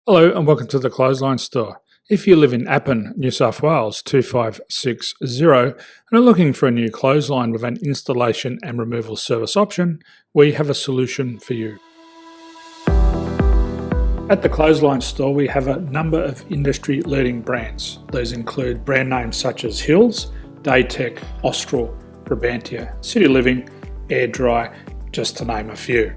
Hello and welcome to the Clothesline Store. If you live in Appin, New South Wales 2560 and are looking for a new clothesline with an installation and removal service option, we have a solution for you. At the Clothesline Store we have a number of industry-leading brands. These include brand names such as Hills, Daytech, Austral, Brabantia, City Living, Air Dry, just to name a few.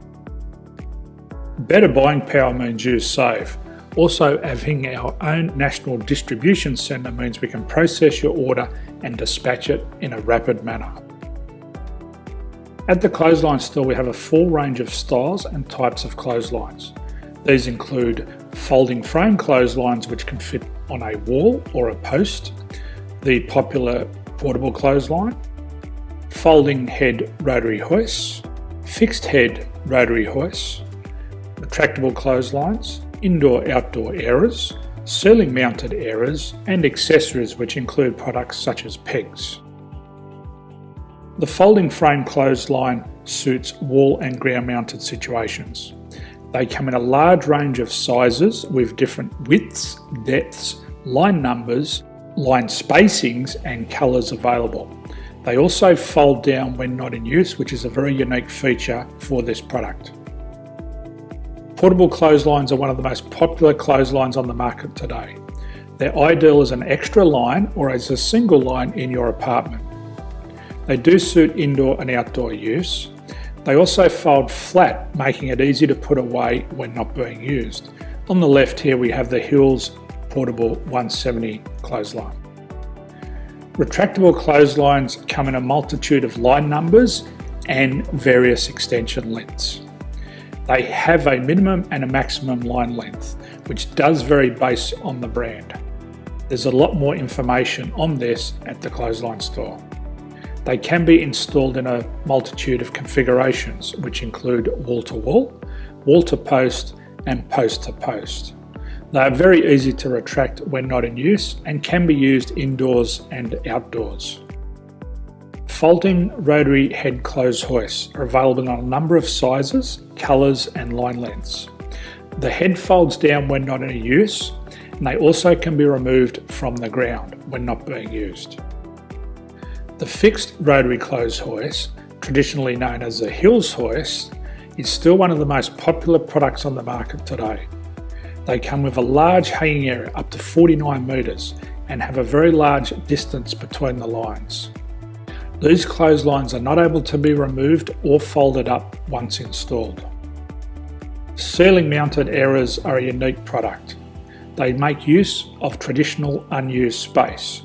Better buying power means you save. Also, having our own national distribution centre means we can process your order and dispatch it in a rapid manner. At the Clothesline Store we have a full range of styles and types of clotheslines. These include folding frame clotheslines which can fit on a wall or a post, the popular portable clothesline, folding head rotary hoists, fixed head rotary hoists, retractable clotheslines, indoor-outdoor airers, ceiling mounted airers and accessories which include products such as pegs. The folding frame clothesline suits wall and ground mounted situations. They come in a large range of sizes with different widths, depths, line numbers, line spacings and colours available. They also fold down when not in use, which is a very unique feature for this product. Portable clotheslines are one of the most popular clotheslines on the market today. They're ideal as an extra line or as a single line in your apartment. They do suit indoor and outdoor use. They also fold flat, making it easy to put away when not being used. On the left here we have the Hills Portable 170 clothesline. Retractable clotheslines come in a multitude of line numbers and various extension lengths. They have a minimum and a maximum line length, which does vary based on the brand. There's a lot more information on this at the Clothesline Store. They can be installed in a multitude of configurations, which include wall-to-wall, wall-to-post and post-to-post. They are very easy to retract when not in use and can be used indoors and outdoors. Folding rotary head clothes hoists are available on a number of sizes, colours and line lengths. The head folds down when not in use, and they also can be removed from the ground when not being used. The fixed rotary clothes hoist, traditionally known as the Hills hoist, is still one of the most popular products on the market today. They come with a large hanging area up to 49 metres and have a very large distance between the lines. These clotheslines are not able to be removed or folded up once installed. Ceiling mounted airers are a unique product. They make use of traditional unused space.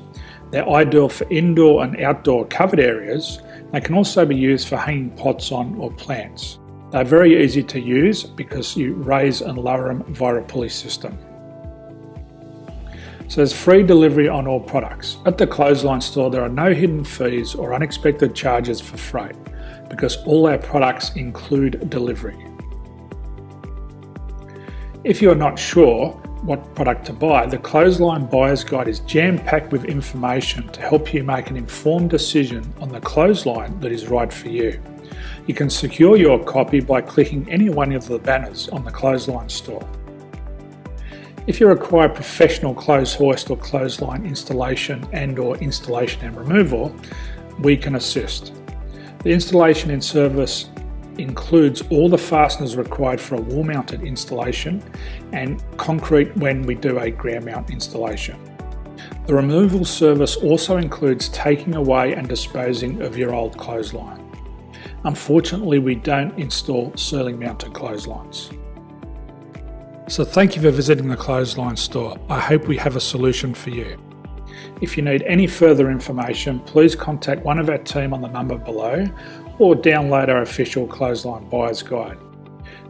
They're ideal for indoor and outdoor covered areas. They can also be used for hanging pots on or plants. They're very easy to use because you raise and lower them via a pulley system. So there's free delivery on all products. At the Clothesline Store there are no hidden fees or unexpected charges for freight because all our products include delivery. If you're not sure what product to buy, the Clothesline Buyer's Guide is jam-packed with information to help you make an informed decision on the clothesline that is right for you. You can secure your copy by clicking any one of the banners on the Clothesline Store. If you require professional clothes hoist or clothesline installation and/or installation and removal, we can assist. The installation and service includes all the fasteners required for a wall-mounted installation and concrete when we do a ground mount installation. The removal service also includes taking away and disposing of your old clothesline. Unfortunately, we don't install ceiling mounted clotheslines. So thank you for visiting the Clothesline Store. I hope we have a solution for you. If you need any further information, please contact one of our team on the number below or download our official Clothesline Buyer's Guide.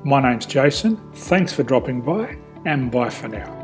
My name's Jason, thanks for dropping by and bye for now.